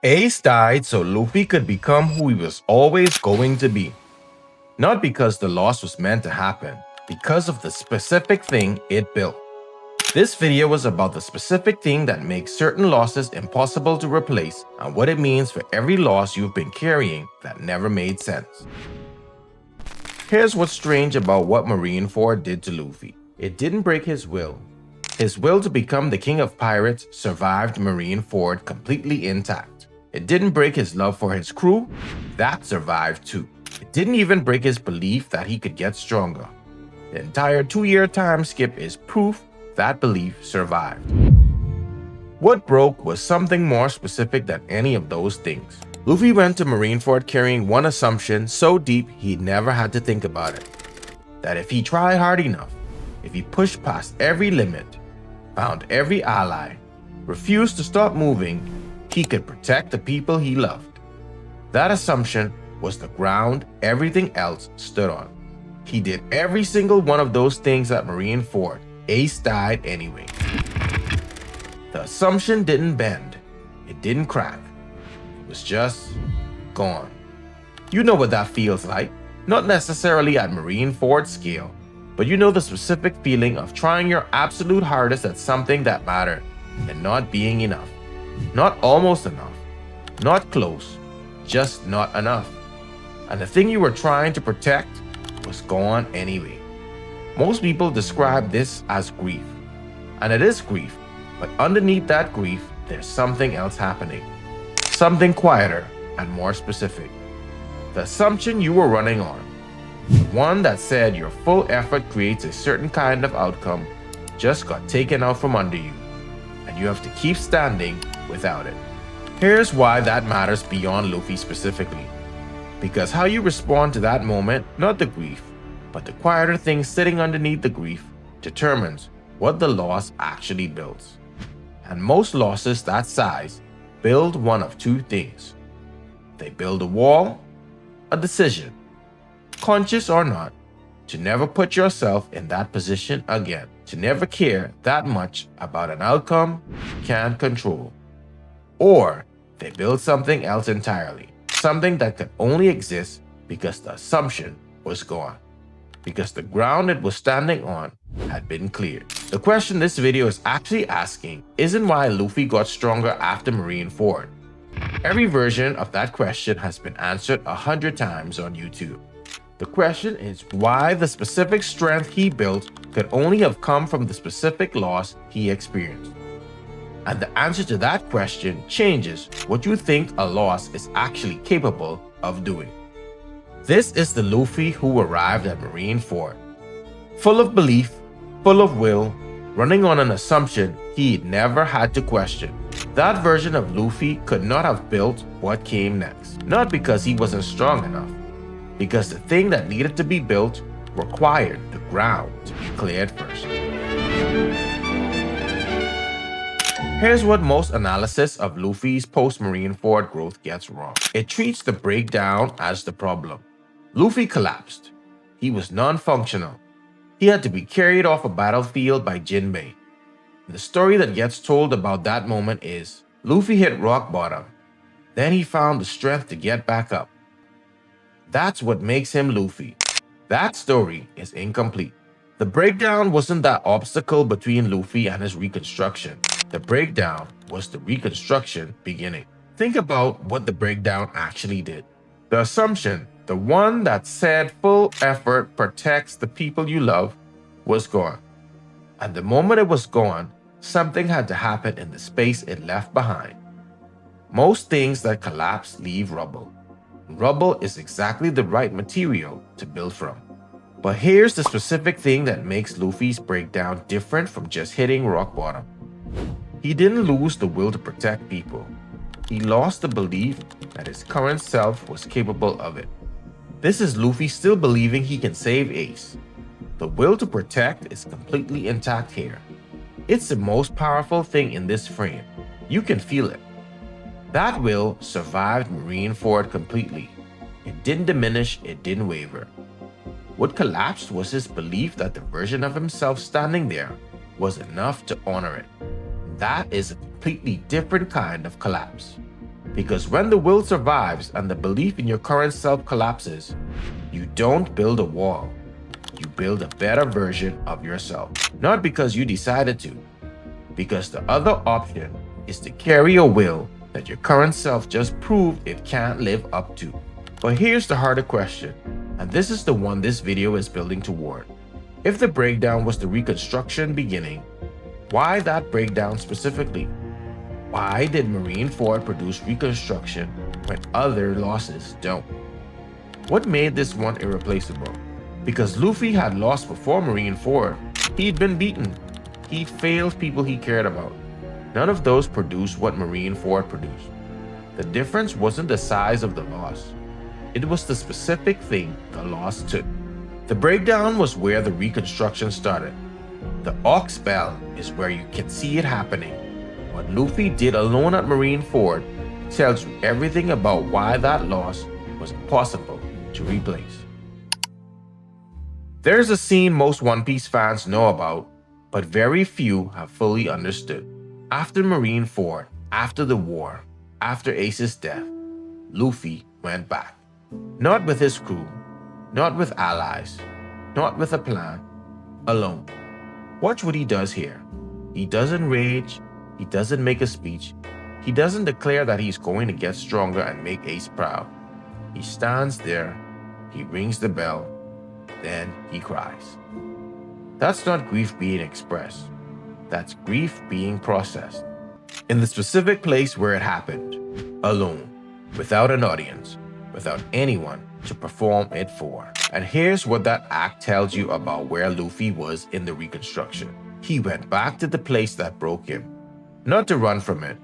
Ace died so Luffy could become who he was always going to be. Not because the loss was meant to happen, because of the specific thing it built. This video was about the specific thing that makes certain losses impossible to replace and what it means for every loss you've been carrying that never made sense. Here's what's strange about what Marineford did to Luffy. It didn't break his will. His will to become the king of pirates survived Marineford completely intact. It didn't break his love for his crew. That survived too. It didn't even break his belief that he could get stronger. The entire 2-year time skip is proof that belief survived. What broke was something more specific than any of those things. Luffy went to Marineford carrying one assumption so deep he'd never had to think about it. That if he tried hard enough, if he pushed past every limit, found every ally, refused to stop moving, he could protect the people he loved. That assumption was the ground everything else stood on. He did every single one of those things at Marineford. Ace died anyway. The assumption didn't bend. It didn't crack. It was just gone. You know what that feels like. Not necessarily at Marineford scale, but you know the specific feeling of trying your absolute hardest at something that mattered and not being enough. Not almost enough. Not close. Just not enough. And the thing you were trying to protect was gone anyway. Most people describe this as grief. And it is grief, but underneath that grief, there's something else happening. Something quieter and more specific. The assumption you were running on, the one that said your full effort creates a certain kind of outcome, just got taken out from under you, and you have to keep standing without it. Here's why that matters beyond Luffy specifically. Because how you respond to that moment, not the grief, but the quieter thing sitting underneath the grief, determines what the loss actually builds. And most losses that size build one of two things. They build a wall, a decision, conscious or not, to never put yourself in that position again, to never care that much about an outcome you can't control. Or they build something else entirely, something that could only exist because the assumption was gone, because the ground it was standing on had been cleared. The question this video is actually asking isn't why Luffy got stronger after Marineford. Every version of that question has been answered 100 times on YouTube. The question is why the specific strength he built could only have come from the specific loss he experienced. And the answer to that question changes what you think a loss is actually capable of doing. This is the Luffy who arrived at Marineford, full of belief, full of will, running on an assumption he'd never had to question. That version of Luffy could not have built what came next, not because he wasn't strong enough, because the thing that needed to be built required the ground to be cleared first. Here's what most analysis of Luffy's post-Marineford growth gets wrong. It treats the breakdown as the problem. Luffy collapsed. He was non-functional. He had to be carried off a battlefield by Jinbei. The story that gets told about that moment is, Luffy hit rock bottom. Then he found the strength to get back up. That's what makes him Luffy. That story is incomplete. The breakdown wasn't that obstacle between Luffy and his reconstruction. The breakdown was the reconstruction beginning. Think about what the breakdown actually did. The assumption, the one that said full effort protects the people you love, was gone. And the moment it was gone, something had to happen in the space it left behind. Most things that collapse leave rubble. Rubble is exactly the right material to build from. But here's the specific thing that makes Luffy's breakdown different from just hitting rock bottom. He didn't lose the will to protect people. He lost the belief that his current self was capable of it. This is Luffy still believing he can save Ace. The will to protect is completely intact here. It's the most powerful thing in this frame. You can feel it. That will survived Marineford completely. It didn't diminish, it didn't waver. What collapsed was his belief that the version of himself standing there was enough to honor it. That is a completely different kind of collapse. Because when the will survives and the belief in your current self collapses, you don't build a wall. You build a better version of yourself. Not because you decided to, because the other option is to carry a will that your current self just proved it can't live up to. But here's the harder question, and this is the one this video is building toward. If the breakdown was the reconstruction beginning, why that breakdown specifically? Why did Marineford produce Reconstruction when other losses don't? What made this one irreplaceable? Because Luffy had lost before Marineford. He'd been beaten. He failed people he cared about. None of those produced what Marineford produced. The difference wasn't the size of the loss. It was the specific thing the loss took. The breakdown was where the reconstruction started. The Ox Bell is where you can see it happening. What Luffy did alone at Marineford tells you everything about why that loss was impossible to replace. There's a scene most One Piece fans know about, but very few have fully understood. After Marineford, after the war, after Ace's death, Luffy went back. Not with his crew, not with allies, not with a plan, alone. Watch what he does here. He doesn't rage, he doesn't make a speech, he doesn't declare that he's going to get stronger and make Ace proud. He stands there, he rings the bell, then he cries. That's not grief being expressed. That's grief being processed. In the specific place where it happened, alone, without an audience, without anyone to perform it for. And here's what that act tells you about where Luffy was in the reconstruction. He went back to the place that broke him. Not to run from it,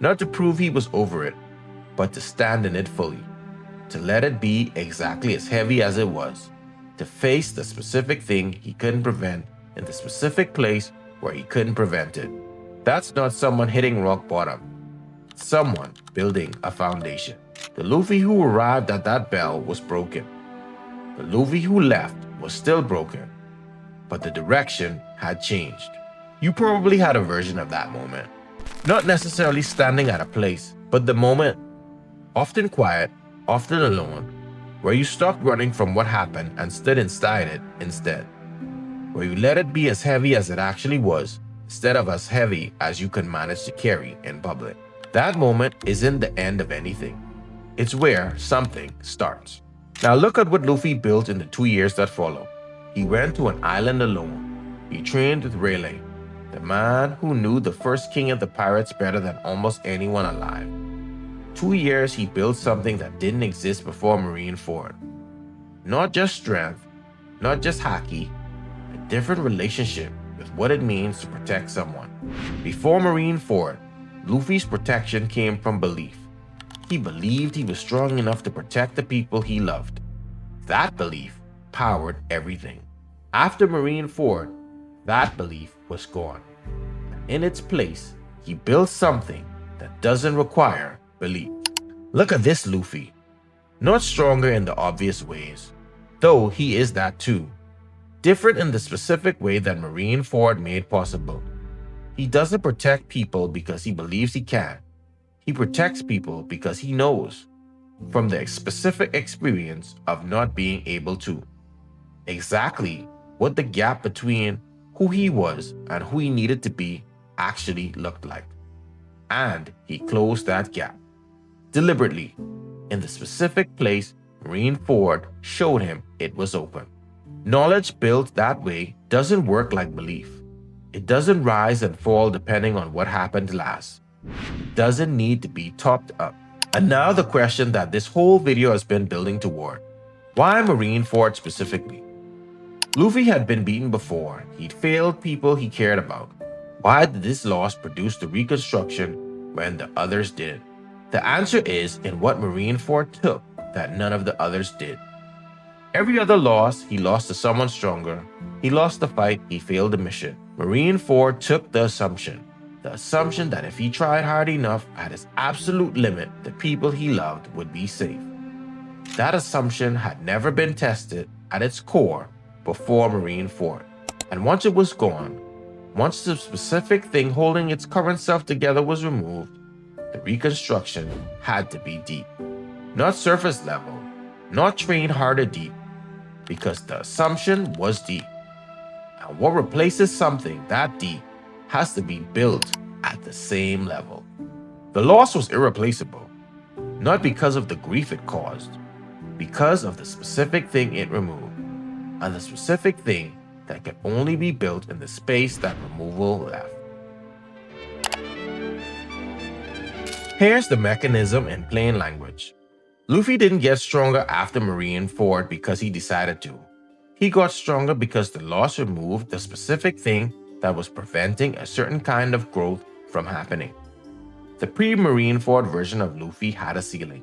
not to prove he was over it, but to stand in it fully. To let it be exactly as heavy as it was. To face the specific thing he couldn't prevent in the specific place where he couldn't prevent it. That's not someone hitting rock bottom. It's someone building a foundation. The Luffy who arrived at that bell was broken. The Luffy who left was still broken. But the direction had changed. You probably had a version of that moment. Not necessarily standing at a place, but the moment, often quiet, often alone, where you stopped running from what happened and stood inside it instead. Where you let it be as heavy as it actually was, instead of as heavy as you could manage to carry in public. That moment isn't the end of anything. It's where something starts. Now look at what Luffy built in the 2 years that followed. He went to an island alone. He trained with Rayleigh, the man who knew the first king of the pirates better than almost anyone alive. 2 years he built something that didn't exist before Marineford. Not just strength, not just haki, a different relationship with what it means to protect someone. Before Marineford, Luffy's protection came from belief. He believed he was strong enough to protect the people he loved. That belief powered everything. After Marineford, that belief was gone. In its place, he built something that doesn't require belief. Look at this Luffy. Not stronger in the obvious ways, though he is that too. Different in the specific way that Marineford made possible. He doesn't protect people because he believes he can. He protects people because he knows, from the specific experience of not being able to, exactly what the gap between who he was and who he needed to be actually looked like. And he closed that gap. Deliberately, in the specific place Marineford showed him it was open. Knowledge built that way doesn't work like belief. It doesn't rise and fall depending on what happened last. It doesn't need to be topped up. And now the question that this whole video has been building toward. Why Marineford specifically? Luffy had been beaten before. He'd failed people he cared about. Why did this loss produce the reconstruction when the others didn't? The answer is in what Marineford took that none of the others did. Every other loss, he lost to someone stronger. He lost the fight, he failed the mission. Marineford took the assumption that if he tried hard enough at his absolute limit, the people he loved would be safe. That assumption had never been tested at its core before Marineford. And once it was gone, once the specific thing holding its current self together was removed, the reconstruction had to be deep. Not surface level, not train harder deep, because the assumption was deep. And what replaces something that deep has to be built at the same level. The loss was irreplaceable, not because of the grief it caused, because of the specific thing it removed, and the specific thing that could only be built in the space that removal left. Here's the mechanism in plain language. Luffy didn't get stronger after Marineford because he decided to. He got stronger because the loss removed the specific thing that was preventing a certain kind of growth from happening. The pre-Marineford version of Luffy had a ceiling.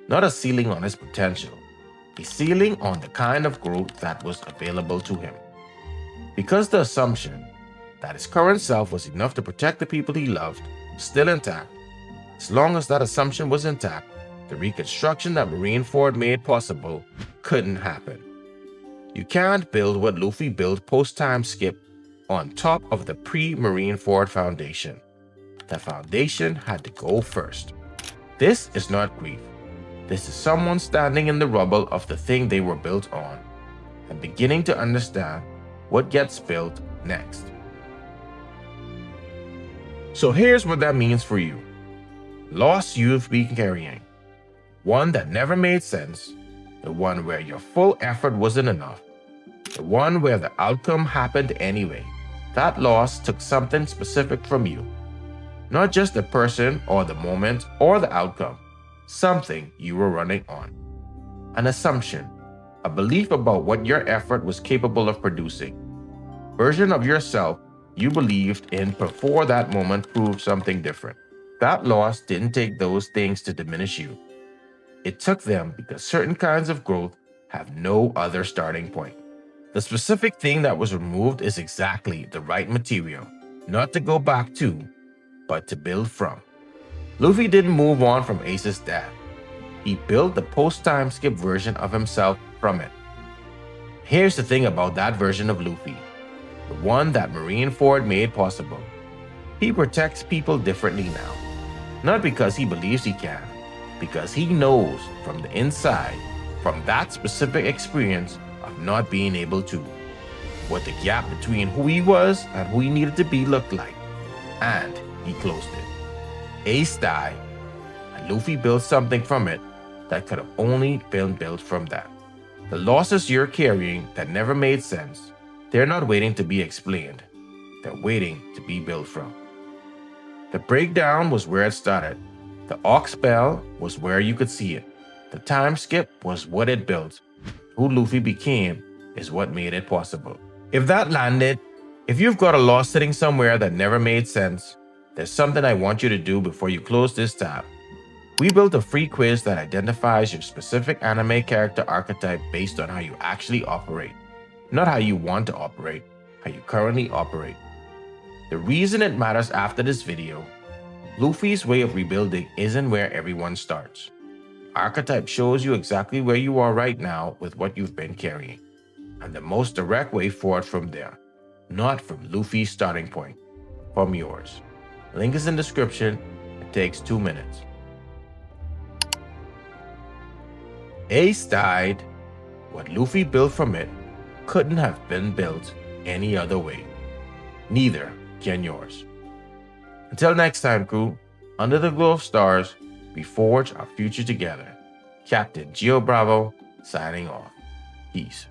Not a ceiling on his potential, a ceiling on the kind of growth that was available to him. Because the assumption that his current self was enough to protect the people he loved was still intact, as long as that assumption was intact, the reconstruction that Marineford made possible couldn't happen. You can't build what Luffy built post-timeskip on top of the pre-Marineford foundation. The foundation had to go first. This is not grief. This is someone standing in the rubble of the thing they were built on and beginning to understand what gets built next. So here's what that means for you. Loss you've been carrying. One that never made sense. The one where your full effort wasn't enough. The one where the outcome happened anyway. That loss took something specific from you. Not just the person or the moment or the outcome. Something you were running on. An assumption. A belief about what your effort was capable of producing. Version of yourself you believed in before that moment proved something different. That loss didn't take those things to diminish you. It took them because certain kinds of growth have no other starting point. The specific thing that was removed is exactly the right material, not to go back to, but to build from. Luffy didn't move on from Ace's death. He built the post-timeskip version of himself from it. Here's the thing about that version of Luffy, the one that Marineford made possible. He protects people differently now. Not because he believes he can, because he knows from the inside, from that specific experience of not being able to, what the gap between who he was and who he needed to be looked like, and he closed it. Ace died, and Luffy built something from it that could have only been built from that. The losses you're carrying that never made sense, they're not waiting to be explained, they're waiting to be built from. The breakdown was where it started. The ox bell was where you could see it. The time skip was what it built. Who Luffy became is what made it possible. If that landed, if you've got a loss sitting somewhere that never made sense, there's something I want you to do before you close this tab. We built a free quiz that identifies your specific anime character archetype based on how you actually operate. Not how you want to operate, how you currently operate. The reason it matters after this video, Luffy's way of rebuilding isn't where everyone starts. Archetype shows you exactly where you are right now with what you've been carrying, and the most direct way forward from there, not from Luffy's starting point, from yours. Link is in the description. It takes 2 minutes. Ace died. What Luffy built from it couldn't have been built any other way. Neither can yours. Until next time, crew, under the glow of stars, we forge our future together. Captain Geo Bravo, signing off. Peace.